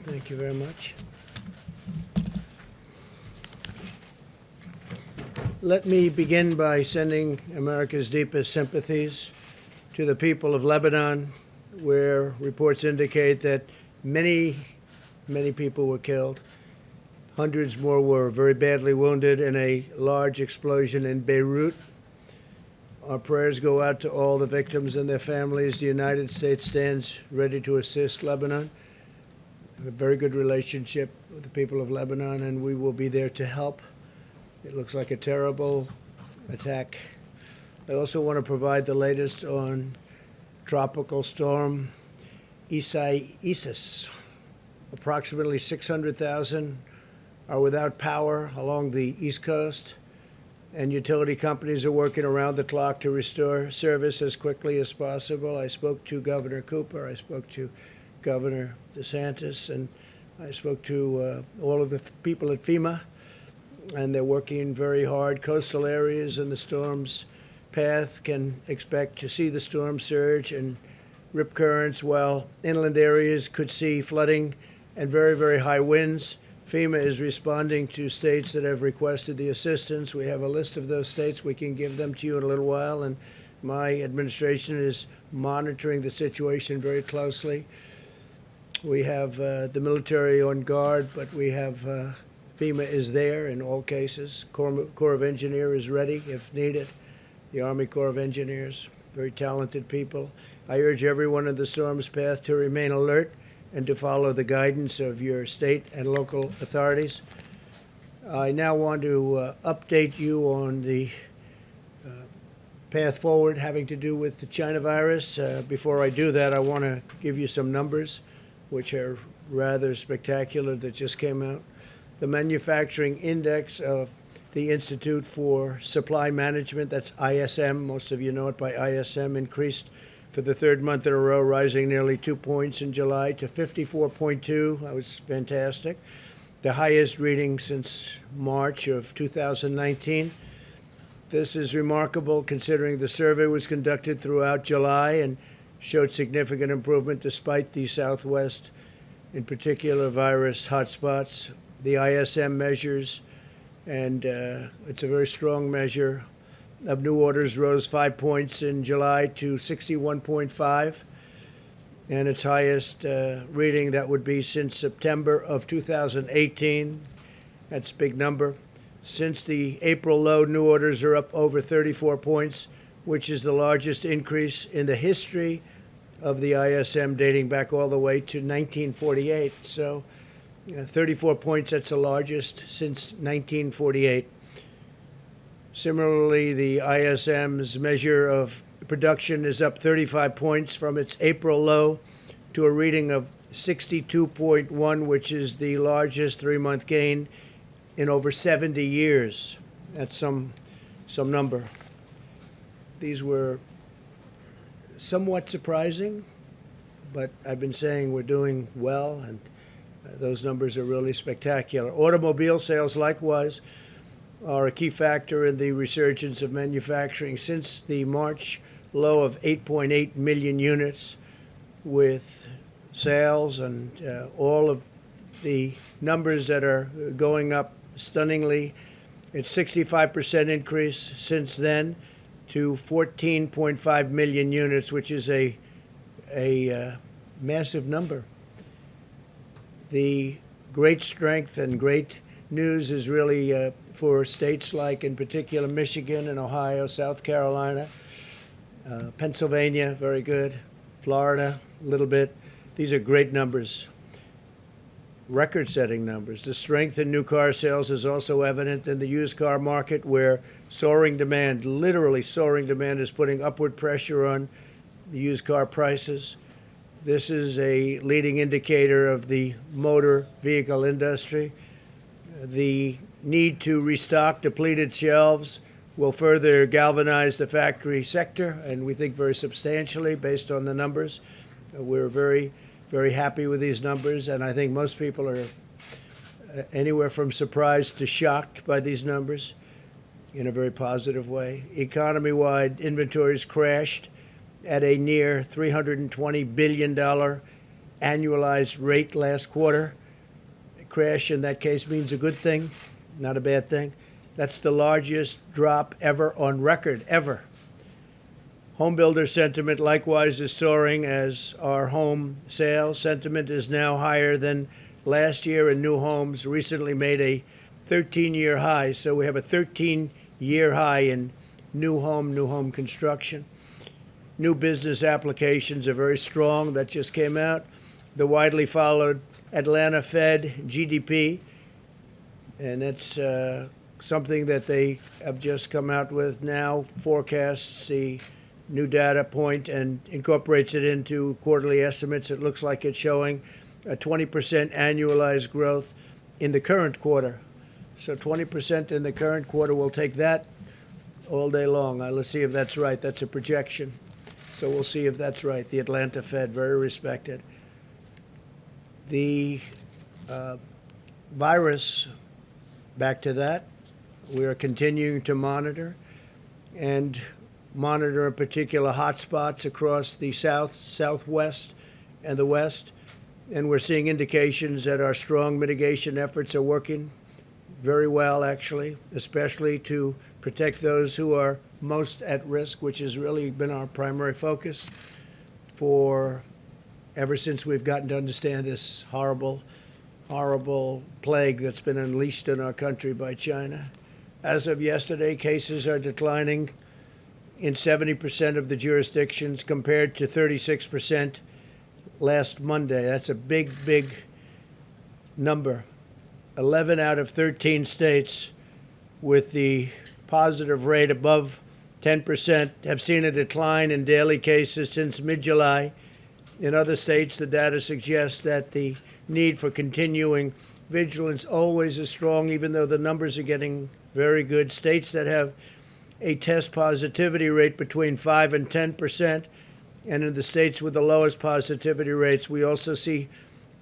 Thank you very much. Let me begin by sending America's deepest sympathies to the people of Lebanon, where reports indicate that many people were killed. Hundreds more were very badly wounded in a large explosion in Beirut. Our prayers go out to all the victims and their families. The United States stands ready to assist Lebanon. We have a very good relationship with the people of Lebanon, and we will be there to help. It looks like a terrible attack. I also want to provide the latest on Tropical Storm Isaias. Approximately 600,000 are without power along the East Coast, and utility companies are working around the clock to restore service as quickly as possible. I spoke to Governor Cooper, I spoke to Governor DeSantis, and I spoke to all of the people at FEMA, and they're working very hard. Coastal areas in the storm's path can expect to see the storm surge and rip currents, while inland areas could see flooding and very, very high winds. FEMA is responding to states that have requested the assistance. We have a list of those states. We can give them to you in a little while, and my administration is monitoring the situation very closely. We have the military on guard, but we have FEMA is there in all cases. Corps of Engineers is ready if needed. The Army Corps of Engineers, very talented people. I urge everyone in the storm's path to remain alert and to follow the guidance of your state and local authorities. I now want to update you on the path forward having to do with the China virus. Before I do that, I want to give you some numbers, which are rather spectacular, that just came out. The manufacturing index of the Institute for Supply Management, that's ISM, most of you know it by ISM, increased for the third month in a row, rising nearly 2 points in July to 54.2. That was fantastic. The highest reading since March of 2019. This is remarkable considering the survey was conducted throughout July and showed significant improvement despite the Southwest, in particular, virus hotspots. The ISM measures, and it's a very strong measure, of new orders rose 5 points in July to 61.5, and its highest reading that would be since September of 2018. That's a big number. Since the April low, new orders are up over 34 points, which is the largest increase in the history of the ISM, dating back all the way to 1948. So 34 points, that's the largest since 1948. Similarly, the ISM's measure of production is up 35 points from its April low to a reading of 62.1, which is the largest three-month gain in over 70 years. That's some number. These were somewhat surprising, but I've been saying we're doing well, and those numbers are really spectacular. Automobile sales, likewise, are a key factor in the resurgence of manufacturing since the March low of 8.8 million units, with sales and all of the numbers that are going up stunningly. It's 65% increase since then to 14.5 million units, which is a massive number. The great strength and great news is really for states like, in particular, Michigan and Ohio, South Carolina, Pennsylvania, very good, Florida, a little bit. These are great numbers, record-setting numbers. The strength in new car sales is also evident in the used car market, where soaring demand, literally soaring demand, is putting upward pressure on the used car prices. This is a leading indicator of the motor vehicle industry. The need to restock depleted shelves will further galvanize the factory sector, and we think very substantially based on the numbers. We're very, very happy with these numbers, and I think most people are anywhere from surprised to shocked by these numbers in a very positive way. Economy-wide inventories crashed at a near $320 billion annualized rate last quarter. A crash in that case means a good thing, not a bad thing. That's the largest drop ever on record, ever. Home builder sentiment likewise is soaring, as our home sales sentiment is now higher than last year, and new homes recently made a 13-year high. So we have a 13-year high in new home construction. New business applications are very strong. That just came out. The widely followed Atlanta Fed GDP, and that's something that they have just come out with now, forecasts the new data point and incorporates it into quarterly estimates. It looks like it's showing a 20% annualized growth in the current quarter. So 20% in the current quarter, we'll take that all day long. Let's see if that's right. That's a projection. So we'll see if that's right. The Atlanta Fed, very respected. The virus, back to that, we are continuing to monitor in particular hotspots across the south, southwest, and the west. And we're seeing indications that our strong mitigation efforts are working very well, actually, especially to protect those who are most at risk, which has really been our primary focus for ever since we've gotten to understand this horrible, horrible plague that's been unleashed in our country by China. As of yesterday, cases are declining in 70% of the jurisdictions compared to 36% last Monday. That's a big, big number. 11 out of 13 states with the positive rate above 10% have seen a decline in daily cases since mid-July. In other states, the data suggests that the need for continuing vigilance always is strong, even though the numbers are getting very good. States that have a test positivity rate between 5 and 10%, and in the states with the lowest positivity rates, we also see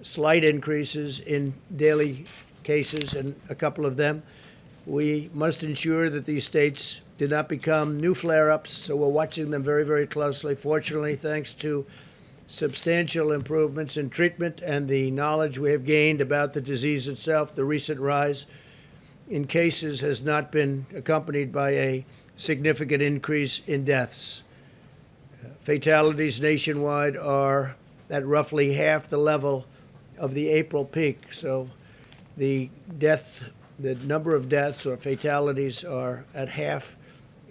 slight increases in daily cases in a couple of them. We must ensure that these states do not become new flare-ups, so we're watching them very, very closely. Fortunately, thanks to substantial improvements in treatment and the knowledge we have gained about the disease itself, the recent rise in cases has not been accompanied by a significant increase in deaths. Fatalities nationwide are at roughly half the level of the April peak. So the number of deaths or fatalities are at half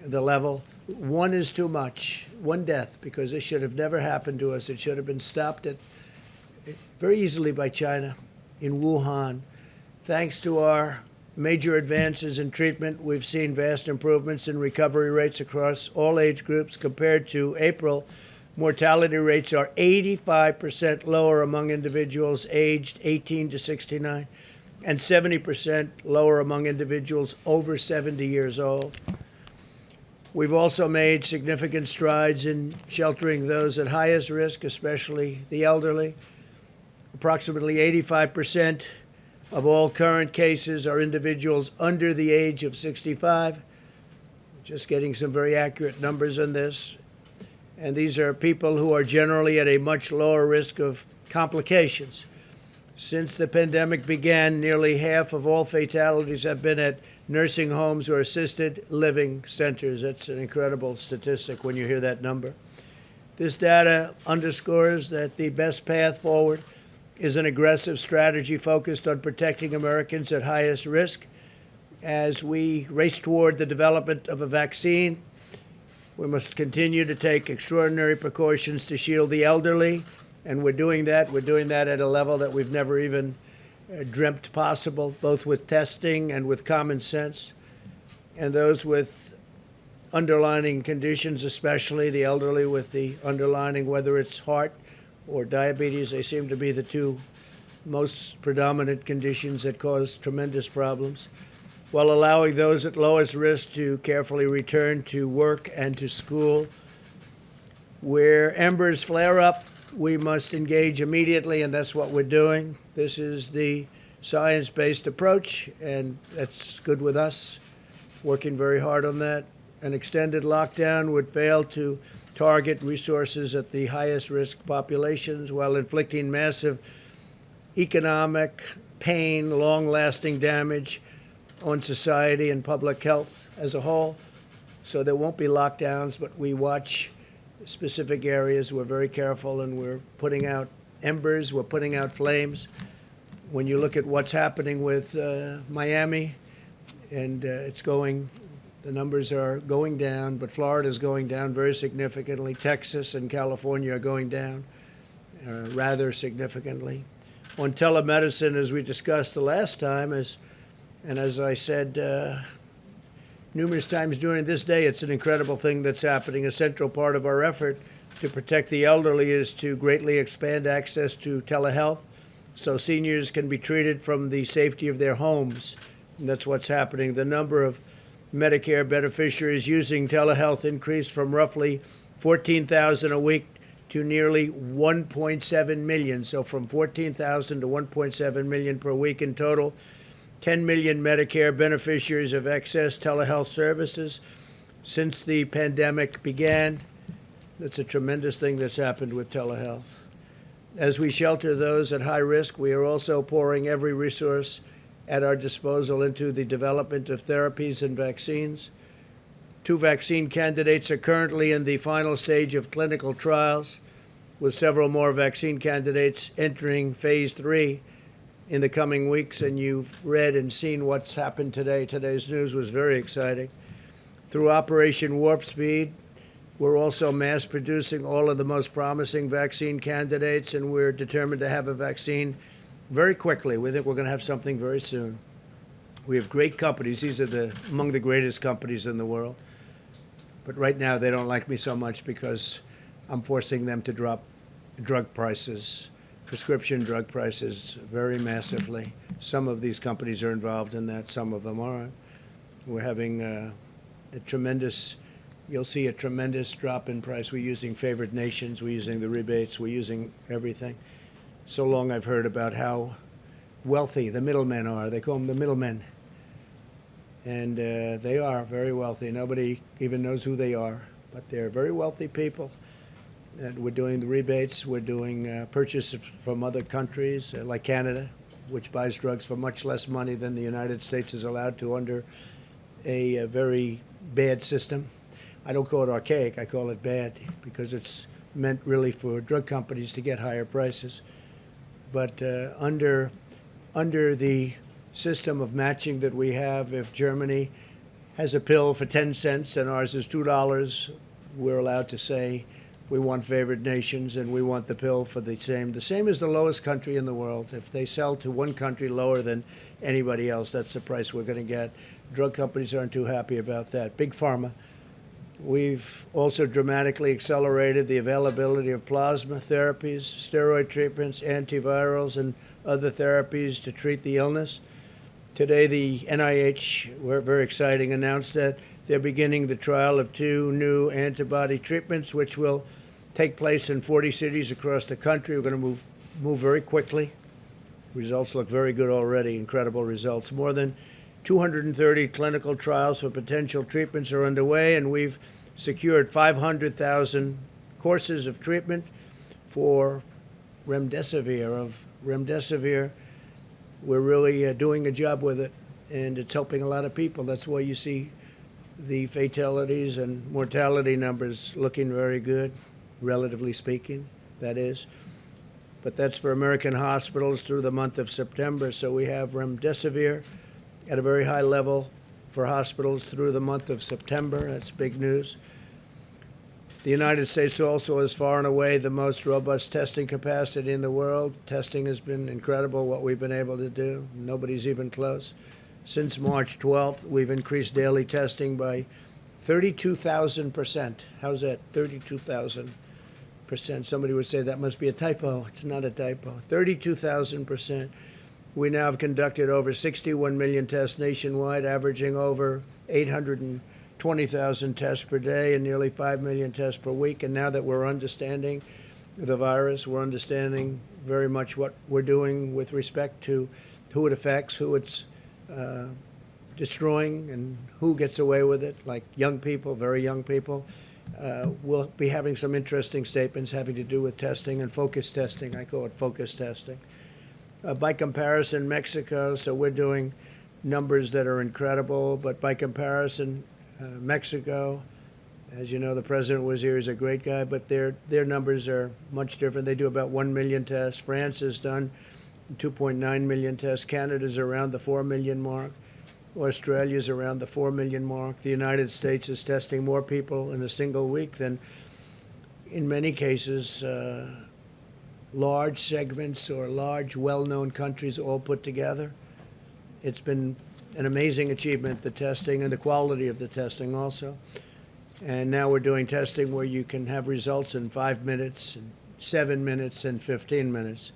the level. One is too much, one death, because this should have never happened to us. It should have been stopped very easily by China in Wuhan. Thanks to our major advances in treatment, we've seen vast improvements in recovery rates across all age groups. Compared to April, mortality rates are 85% lower among individuals aged 18 to 69 and 70% lower among individuals over 70 years old. We've also made significant strides in sheltering those at highest risk, especially the elderly. Approximately 85% of all current cases are individuals under the age of 65. Just getting some very accurate numbers on this. And these are people who are generally at a much lower risk of complications. Since the pandemic began, nearly half of all fatalities have been at nursing homes or assisted living centers. That's an incredible statistic when you hear that number. This data underscores that the best path forward is an aggressive strategy focused on protecting Americans at highest risk. As we race toward the development of a vaccine, we must continue to take extraordinary precautions to shield the elderly, and we're doing that. We're doing that at a level that we've never even dreamt possible, both with testing and with common sense. And those with underlying conditions, especially the elderly with the underlying, whether it's heart or diabetes, they seem to be the two most predominant conditions that cause tremendous problems, while allowing those at lowest risk to carefully return to work and to school. Where embers flare up, we must engage immediately, and that's what we're doing. This is the science-based approach, and that's good with us, working very hard on that. An extended lockdown would fail to target resources at the highest risk populations while inflicting massive economic pain, long-lasting damage on society and public health as a whole. So there won't be lockdowns, but we watch specific areas. We're very careful, and we're putting out embers. We're putting out flames. When you look at what's happening with Miami, and the numbers are going down, but Florida is going down very significantly. Texas and California are going down rather significantly. On telemedicine, as we discussed the last time, and as I said numerous times during this day, it's an incredible thing that's happening. A central part of our effort to protect the elderly is to greatly expand access to telehealth so seniors can be treated from the safety of their homes. And that's what's happening. The number of Medicare beneficiaries using telehealth increased from roughly 14,000 a week to nearly 1.7 million. So from 14,000 to 1.7 million per week in total. 10 million Medicare beneficiaries have accessed telehealth services since the pandemic began. That's a tremendous thing that's happened with telehealth. As we shelter those at high risk, we are also pouring every resource at our disposal into the development of therapies and vaccines. 2 vaccine candidates are currently in the final stage of clinical trials, with several more vaccine candidates entering phase 3 in the coming weeks. And you've read and seen what's happened today. Today's news was very exciting. Through Operation Warp Speed, we're also mass producing all of the most promising vaccine candidates, and we're determined to have a vaccine very quickly. We think we're going to have something very soon. We have great companies. These are among the greatest companies in the world. But right now they don't like me so much because I'm forcing them to drop drug prices, prescription drug prices, very massively. Some of these companies are involved in that. Some of them aren't. We're having you'll see a tremendous drop in price. We're using favored nations. We're using the rebates. We're using everything. So long I've heard about how wealthy the middlemen are. They call them the middlemen. And they are very wealthy. Nobody even knows who they are, but they're very wealthy people. And we're doing the rebates. We're doing purchases from other countries, like Canada, which buys drugs for much less money than the United States is allowed to under a very bad system. I don't call it archaic. I call it bad because it's meant really for drug companies to get higher prices. But under the system of matching that we have, if Germany has a pill for 10 cents and ours is $2, we're allowed to say we want favored nations and we want the pill for the same. The same as the lowest country in the world. If they sell to one country lower than anybody else, that's the price we're going to get. Drug companies aren't too happy about that. Big Pharma. We've also dramatically accelerated the availability of plasma therapies, steroid treatments, antivirals, and other therapies to treat the illness. Today, the NIH, very exciting, announced that they're beginning the trial of 2 new antibody treatments, which will take place in 40 cities across the country. We're going to move very quickly. Results look very good already, incredible results. More than 230 clinical trials for potential treatments are underway, and we've secured 500,000 courses of treatment for remdesivir. We're really doing a job with it, and it's helping a lot of people. That's why you see the fatalities and mortality numbers looking very good, relatively speaking, that is. But that's for American hospitals through the month of September. So we have remdesivir at a very high level for hospitals through the month of September. That's big news. The United States also has far and away the most robust testing capacity in the world. Testing has been incredible, what we've been able to do. Nobody's even close. Since March 12th, we've increased daily testing by 32,000%. How's that? 32,000%. Somebody would say that must be a typo. It's not a typo. 32,000%. We now have conducted over 61 million tests nationwide, averaging over 820,000 tests per day and nearly 5 million tests per week. And now that we're understanding the virus, we're understanding very much what we're doing with respect to who it affects, who it's destroying, and who gets away with it, like young people, very young people. we'll be having some interesting statements having to do with testing and focus testing. I call it focus testing. By comparison, Mexico, so we're doing numbers that are incredible, but by comparison, Mexico, as you know, the president was here, he's a great guy, but their numbers are much different. They do about 1 million tests. France has done 2.9 million tests. Canada's around the 4 million mark. Australia's around the 4 million mark. The United States is testing more people in a single week than, in many cases, large segments or large, well-known countries all put together. It's been an amazing achievement, the testing and the quality of the testing also. And now we're doing testing where you can have results in 5 minutes, and 7 minutes, and 15 minutes,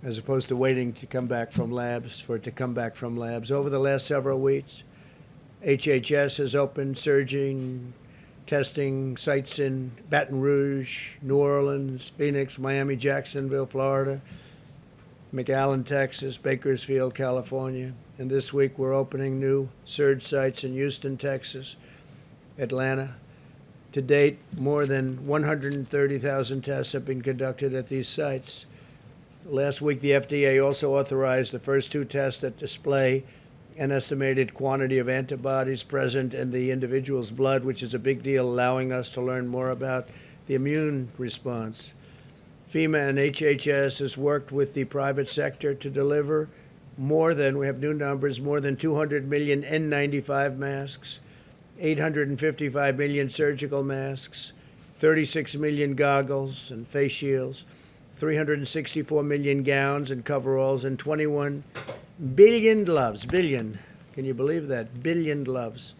as opposed to waiting to come back from labs, for it to come back from labs. Over the last several weeks, HHS has opened surging testing sites in Baton Rouge, New Orleans, Phoenix, Miami, Jacksonville, Florida, McAllen, Texas, Bakersfield, California. And this week we're opening new surge sites in Houston, Texas, Atlanta. To date, more than 130,000 tests have been conducted at these sites. Last week, the FDA also authorized the first 2 tests that display an estimated quantity of antibodies present in the individual's blood, which is a big deal, allowing us to learn more about the immune response. FEMA and HHS has worked with the private sector to deliver we have new numbers, more than 200 million N95 masks, 855 million surgical masks, 36 million goggles and face shields, 364 million gowns and coveralls, and 21 billion gloves. Billion. Can you believe that? Billion gloves.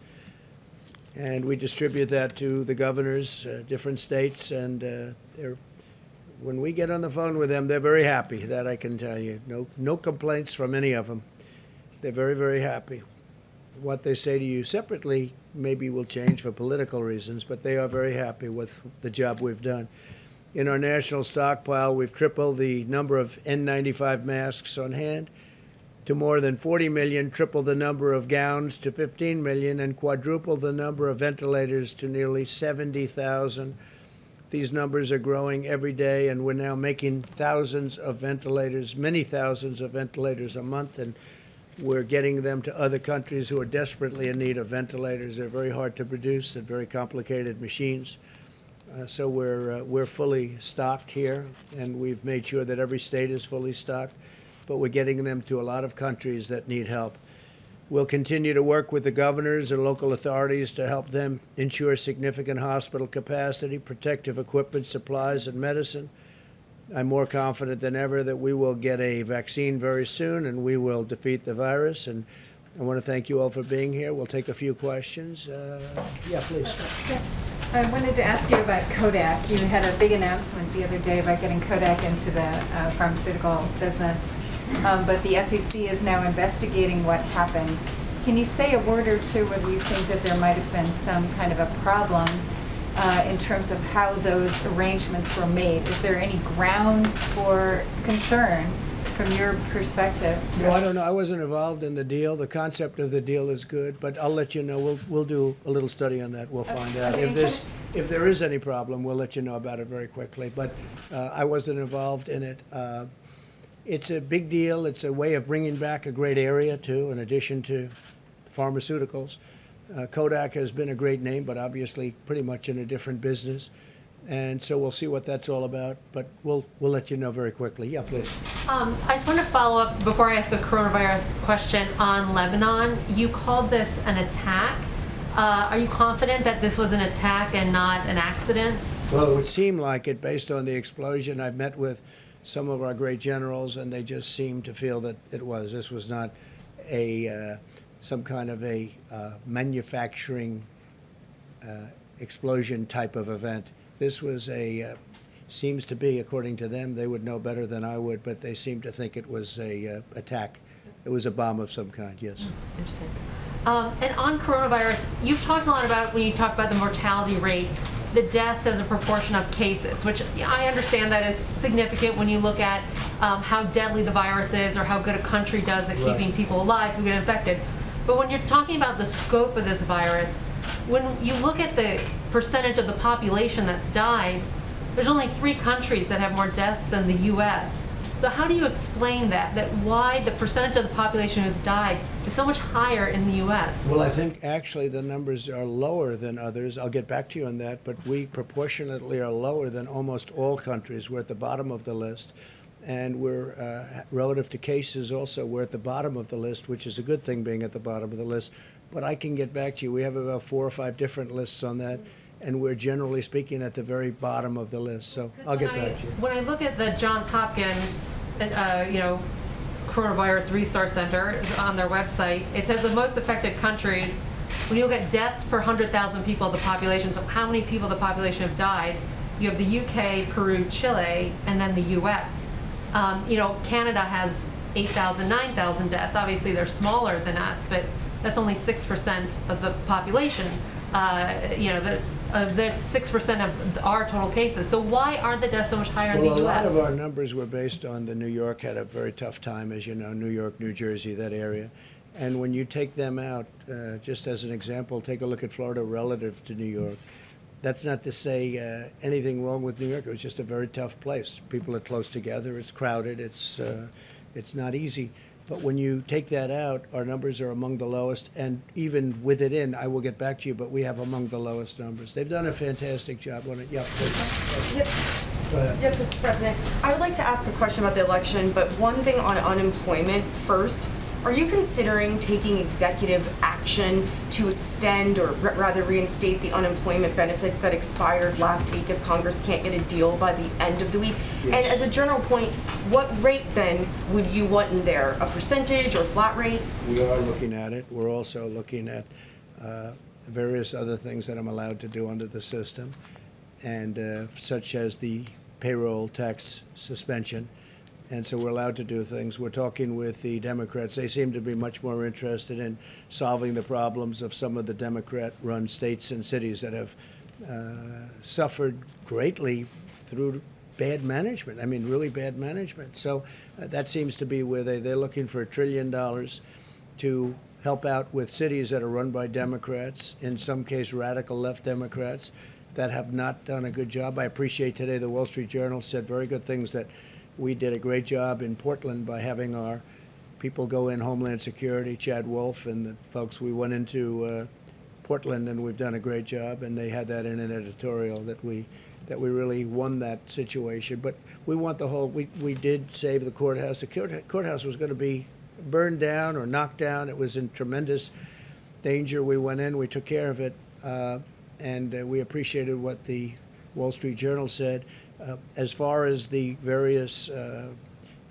And we distribute that to the governors, different states, and when we get on the phone with them, they're very happy, that I can tell you. No complaints from any of them. They're very, very happy. What they say to you separately maybe will change for political reasons, but they are very happy with the job we've done. In our national stockpile, we've tripled the number of N95 masks on hand to more than 40 million, tripled the number of gowns to 15 million, and quadrupled the number of ventilators to nearly 70,000. These numbers are growing every day, and we're now making thousands of ventilators, many thousands of ventilators a month, and we're getting them to other countries who are desperately in need of ventilators. They're very hard to produce. They're very complicated machines. So we're fully stocked here, and we've made sure that every state is fully stocked, but we're getting them to a lot of countries that need help. We'll continue to work with the governors and local authorities to help them ensure significant hospital capacity, protective equipment, supplies, and medicine. I'm more confident than ever that we will get a vaccine very soon, and we will defeat the virus. And I want to thank you all for being here. We'll take a few questions. Yeah, please. Yeah. I wanted to ask you about Kodak. You had a big announcement the other day about getting Kodak into the pharmaceutical business, but the SEC is now investigating what happened. Can you say a word or two whether you think that there might have been some kind of a problem in terms of how those arrangements were made? Is there any grounds for concern from your perspective? No, I don't know. I wasn't involved in the deal. The concept of the deal is good, but I'll let you know. We'll do a little study on that. We'll find out. If there is any problem, we'll let you know about it very quickly. But I wasn't involved in it. It's a big deal. It's a way of bringing back a great area, too, in addition to pharmaceuticals. Kodak has been a great name, but obviously pretty much in a different business. And so we'll see what that's all about, but we'll let you know very quickly. Yeah, please. I just want to follow up before I ask a coronavirus question on Lebanon. You called this an attack. Are you confident that this was an attack and not an accident? Well, it would seem like it based on the explosion. I've met with some of our great generals, and they just seem to feel that it was. This was not some kind of a manufacturing explosion type of event. This was seems to be, according to them, they would know better than I would, but they seem to think it was a attack. It was a bomb of some kind, yes. Interesting. And on coronavirus, you've talked a lot about, when you talk about the mortality rate, the deaths as a proportion of cases, which I understand that is significant when you look at how deadly the virus is or how good a country does at keeping people alive who get infected. But when you're talking about the scope of this virus, when you look at the percentage of the population that's died, there's only 3 countries that have more deaths than the U.S. So how do you explain that why the percentage of the population who's died is so much higher in the U.S.? Well, I think actually the numbers are lower than others. I'll get back to you on that, but we proportionately are lower than almost all countries. We're at the bottom of the list. And we're, relative to cases also, we're at the bottom of the list, which is a good thing being at the bottom of the list. But I can get back to you. We have about 4 or 5 different lists on that. And we're generally speaking at the very bottom of the list. So I'll get back to you. When I look at the Johns Hopkins, Coronavirus Resource Center on their website, it says the most affected countries, when you look at deaths per 100,000 people of the population, so how many people of the population have died, you have the UK, Peru, Chile, and then the US. Canada has 8,000, 9,000 deaths. Obviously, they're smaller than us, but that's only 6% of the population. That's 6% of our total cases. So why are the deaths so much higher in the U.S.? Well, a lot of our numbers were based on New York had a very tough time, as you know, New York, New Jersey, that area. And when you take them out, just as an example, take a look at Florida relative to New York. That's not to say anything wrong with New York. It was just a very tough place. People are close together. It's crowded. It's not easy. But when you take that out, our numbers are among the lowest. And even with it in, I will get back to you, but we have among the lowest numbers. They've done a fantastic job on it. Yeah, please. Yep. Go ahead. Yes, Mr. President. I would like to ask a question about the election, but one thing on unemployment first. Are you considering taking executive action to extend or rather reinstate the unemployment benefits that expired last week if Congress can't get a deal by the end of the week? Yes. And as a general point, what rate then would you want in there? A percentage or flat rate? We are looking at it. We're also looking at various other things that I'm allowed to do under the system, and such as the payroll tax suspension. And so we're allowed to do things. We're talking with the Democrats. They seem to be much more interested in solving the problems of some of the Democrat-run states and cities that have suffered greatly through bad management. I mean, really bad management. So that seems to be where they're looking for $1 trillion to help out with cities that are run by Democrats, in some case radical left Democrats, that have not done a good job. I appreciate today the Wall Street Journal said very good things, that we did a great job in Portland by having our people go in, Homeland Security, Chad Wolf and the folks. We went into Portland, and we've done a great job, and they had that in an editorial that we really won that situation. But we want the whole, we did save the courthouse. The courthouse was going to be burned down or knocked down. It was in tremendous danger. We went in, we took care of it, and we appreciated what the Wall Street Journal said. As far as the various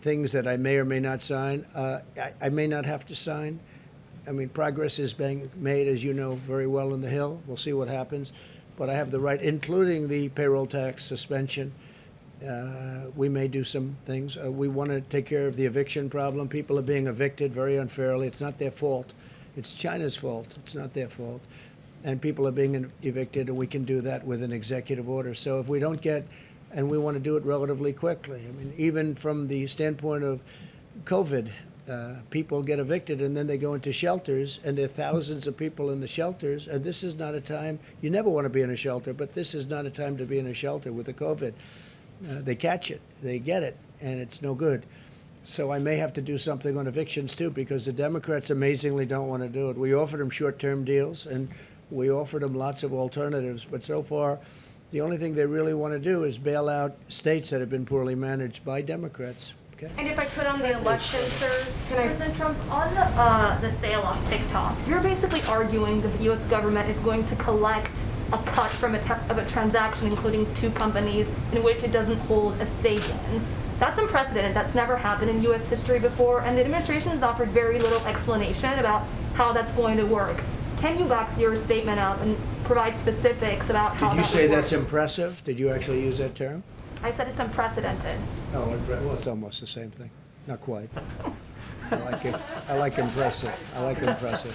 things that I may or may not sign, I may not have to sign. I mean, progress is being made, as you know very well, on the Hill. We'll see what happens. But I have the right, including the payroll tax suspension. We may do some things. We want to take care of the eviction problem. People are being evicted very unfairly. It's not their fault. It's China's fault. It's not their fault. And people are being evicted, and we can do that with an executive order. So if we don't get, and we want to do it relatively quickly. I mean, even from the standpoint of COVID, people get evicted and then they go into shelters, and there are thousands of people in the shelters. And this is not a time, you never want to be in a shelter, but this is not a time to be in a shelter with the COVID. They catch it, they get it, and it's no good. So I may have to do something on evictions too, because the Democrats amazingly don't want to do it. We offered them short-term deals, and we offered them lots of alternatives, but so far, the only thing they really want to do is bail out states that have been poorly managed by Democrats. Okay. And if I could on the election, sir, can I? President Trump, on the sale of TikTok, you're basically arguing that the U.S. government is going to collect a cut from a transaction including 2 companies in which it doesn't hold a stake in. That's unprecedented. That's never happened in U.S. history before, and the administration has offered very little explanation about how that's going to work. Can you back your statement up and provide specifics about how that Did you say would work? that's impressive? Did you actually use that term? I said it's unprecedented. Oh, well, it's almost the same thing. Not quite. I like it. I like impressive. I like impressive.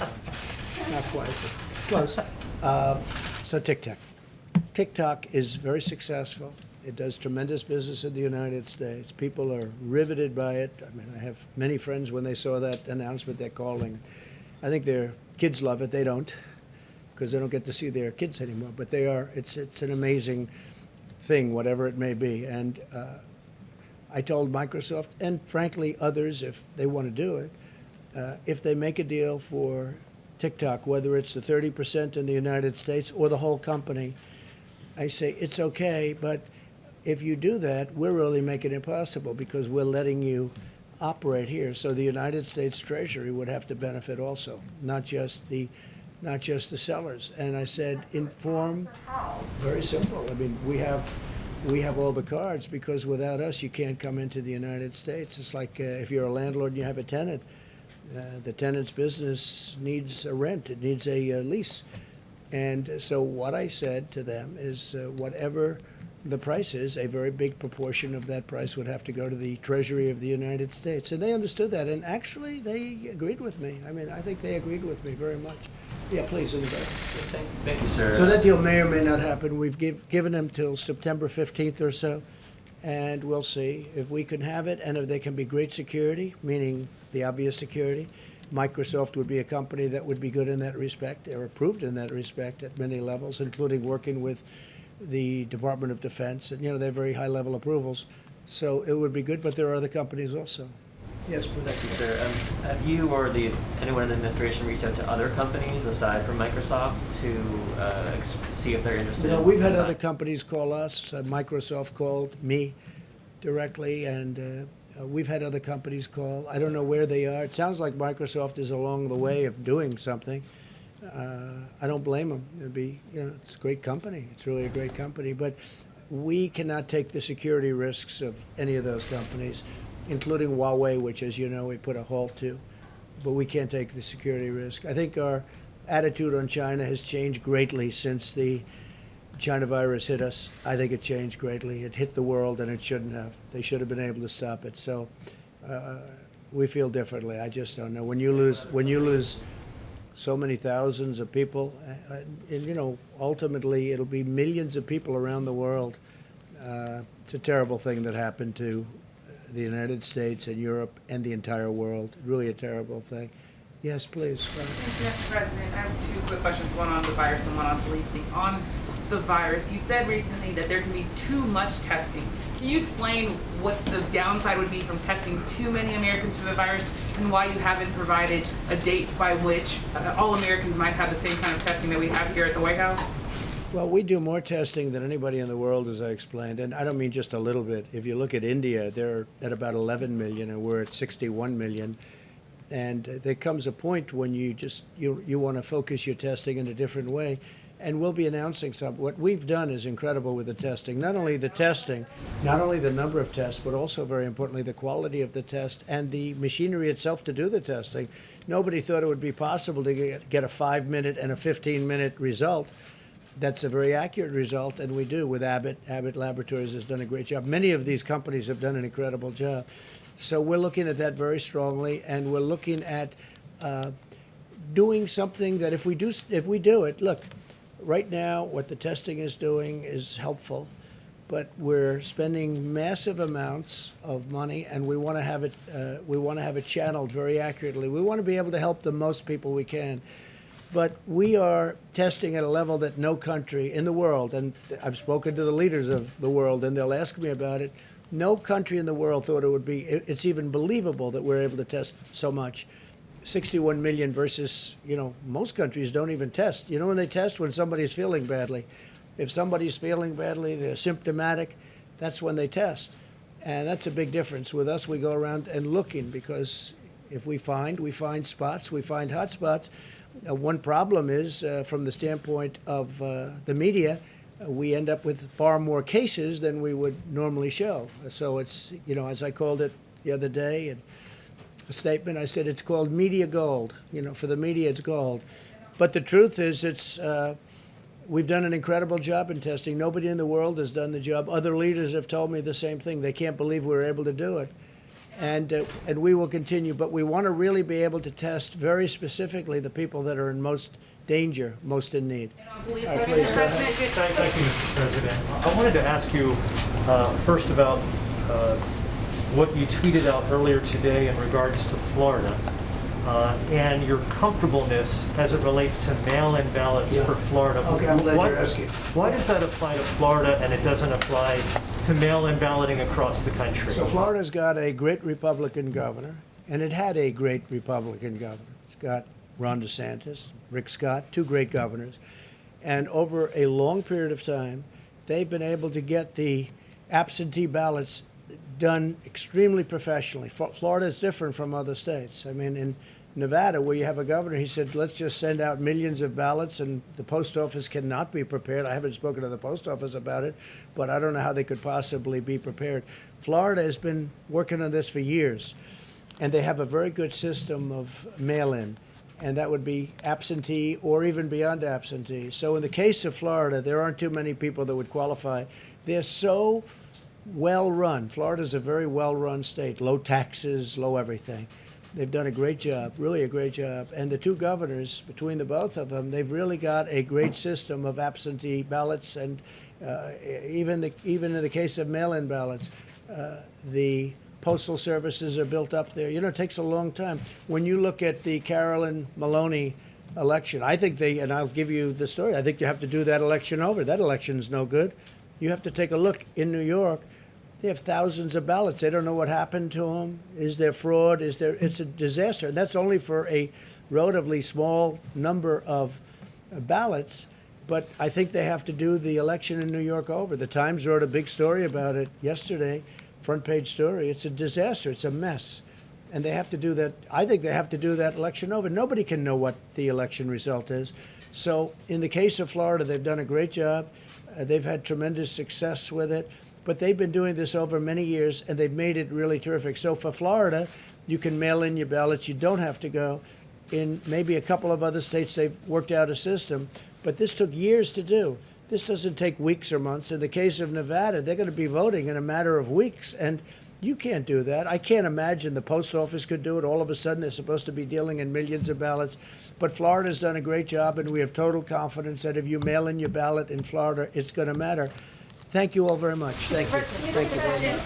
Not quite. Close. So TikTok. TikTok is very successful. It does tremendous business in the United States. People are riveted by it. I mean, I have many friends, when they saw that announcement, they're calling. I think their kids love it. They don't. because they don't get to see their kids anymore. But they are. It's an amazing thing, whatever it may be. And I told Microsoft, and frankly others, if they want to do it, if they make a deal for TikTok, whether it's the 30% in the United States or the whole company, I say it's okay, but if you do that, we're really making it possible because we're letting you operate here. So the United States Treasury would have to benefit also, not just the sellers. And I said, inform. Very simple. I mean, we have all the cards because without us, you can't come into the United States. It's like if you're a landlord and you have a tenant, the tenant's business needs a rent. It needs a lease. And so what I said to them is whatever the price is, a very big proportion of that price would have to go to the Treasury of the United States. And they understood that. And actually, they agreed with me. I mean, I think they agreed with me very much. Yeah, please, anybody. Thank you, sir. So that deal may or may not happen. We've given them till September 15th or so. And we'll see if we can have it and if they can be great security, meaning the obvious security. Microsoft would be a company that would be good in that respect, or approved in that respect at many levels, including working with the Department of Defense. And, they have very high-level approvals. So it would be good, but there are other companies also. Yes, Thank you, sir. Have you or anyone in the administration reached out to other companies aside from Microsoft to see if they're interested? No, we've had other companies call us. Microsoft called me directly, and we've had other companies call. I don't know where they are. It sounds like Microsoft is along the way of doing something. I don't blame them. It'd be, it's a great company. It's really a great company. But we cannot take the security risks of any of those companies, including Huawei, which, as you know, we put a halt to. But we can't take the security risk. I think our attitude on China has changed greatly since the China virus hit us. I think it changed greatly. It hit the world, and it shouldn't have. They should have been able to stop it. So we feel differently. I just don't know. When you lose so many thousands of people, and ultimately it'll be millions of people around the world. It's a terrible thing that happened to the United States and Europe and the entire world. Really a terrible thing. Yes, please. Thank you, Mr. President. I have two quick questions, one on the virus and one on policing. On the virus, you said recently that there can be too much testing. Can you explain what the downside would be from testing too many Americans for the virus and why you haven't provided a date by which all Americans might have the same kind of testing that we have here at the White House? Well, we do more testing than anybody in the world, as I explained, and I don't mean just a little bit. If you look at India, they're at about 11 million, and we're at 61 million. And there comes a point when you want to focus your testing in a different way, and we'll be announcing something. What we've done is incredible with the testing. Not only the testing, not only the number of tests, but also, very importantly, the quality of the test and the machinery itself to do the testing. Nobody thought it would be possible to get a 5-minute and a 15-minute result. That's a very accurate result, and we do with Abbott. Abbott Laboratories has done a great job. Many of these companies have done an incredible job. So we're looking at that very strongly, and we're looking at doing something that if we do it, look, right now what the testing is doing is helpful, but we're spending massive amounts of money, and we want to have it. We want to have it channeled very accurately. We want to be able to help the most people we can. But we are testing at a level that no country in the world, and I've spoken to the leaders of the world, and they'll ask me about it. No country in the world thought it would be, it's even believable that we're able to test so much. 61 million versus, most countries don't even test. When they test? When somebody's feeling badly. If somebody's feeling badly, they're symptomatic, that's when they test. And that's a big difference. With us, we go around and looking, because if we find spots, we find hot spots. One problem is, from the standpoint of the media, we end up with far more cases than we would normally show. So it's, as I called it the other day, in a statement, I said it's called media gold. For the media, it's gold. But the truth is, we've done an incredible job in testing. Nobody in the world has done the job. Other leaders have told me the same thing. They can't believe we're able to do it. And we will continue. But we want to really be able to test very specifically the people that are in most danger, most in need. Please, Mr. President. Thank you, Mr. President. I wanted to ask you first about what you tweeted out earlier today in regards to Florida. and your comfortableness as it relates to mail-in ballots Yeah. for Florida. Okay, I'm glad Why- you're asking. Why does that apply to Florida and it doesn't apply to mail-in balloting across the country? So Florida's got a great Republican governor, and it had a great Republican governor. It's got Ron DeSantis, Rick Scott, two great governors. And over a long period of time, they've been able to get the absentee ballots done extremely professionally. Florida is different from other states. I mean, in Nevada, where you have a governor, he said, let's just send out millions of ballots, and the post office cannot be prepared. I haven't spoken to the post office about it, but I don't know how they could possibly be prepared. Florida has been working on this for years, and they have a very good system of mail-in, and that would be absentee or even beyond absentee. So in the case of Florida, there aren't too many people that would qualify. They're so well run. Florida's a very well run state, low taxes, low everything. They've done a great job, really a great job. And the two governors, between the both of them, they've really got a great system of absentee ballots, and even in the case of mail-in ballots, the postal services are built up there. You know, it takes a long time. When you look at the Carolyn Maloney election, I think and I'll give you the story, I think you have to do that election over. That election's no good. You have to take a look in New York. They have thousands of ballots. They don't know what happened to them. Is there fraud? It's a disaster. And that's only for a relatively small number of ballots. But I think they have to do the election in New York over. The Times wrote a big story about it yesterday, front page story. It's a disaster. It's a mess. And they have to do that. I think they have to do that election over. Nobody can know what the election result is. So in the case of Florida, they've done a great job. They've had tremendous success with it. But they've been doing this over many years, and they've made it really terrific. So for Florida, you can mail in your ballots. You don't have to go. In maybe a couple of other states, they've worked out a system. But this took years to do. This doesn't take weeks or months. In the case of Nevada, they're going to be voting in a matter of weeks. And you can't do that. I can't imagine the post office could do it. All of a sudden, they're supposed to be dealing in millions of ballots. But Florida's done a great job, and we have total confidence that if you mail in your ballot in Florida, it's going to matter. Thank you all very much. Thank you. Thank you very much.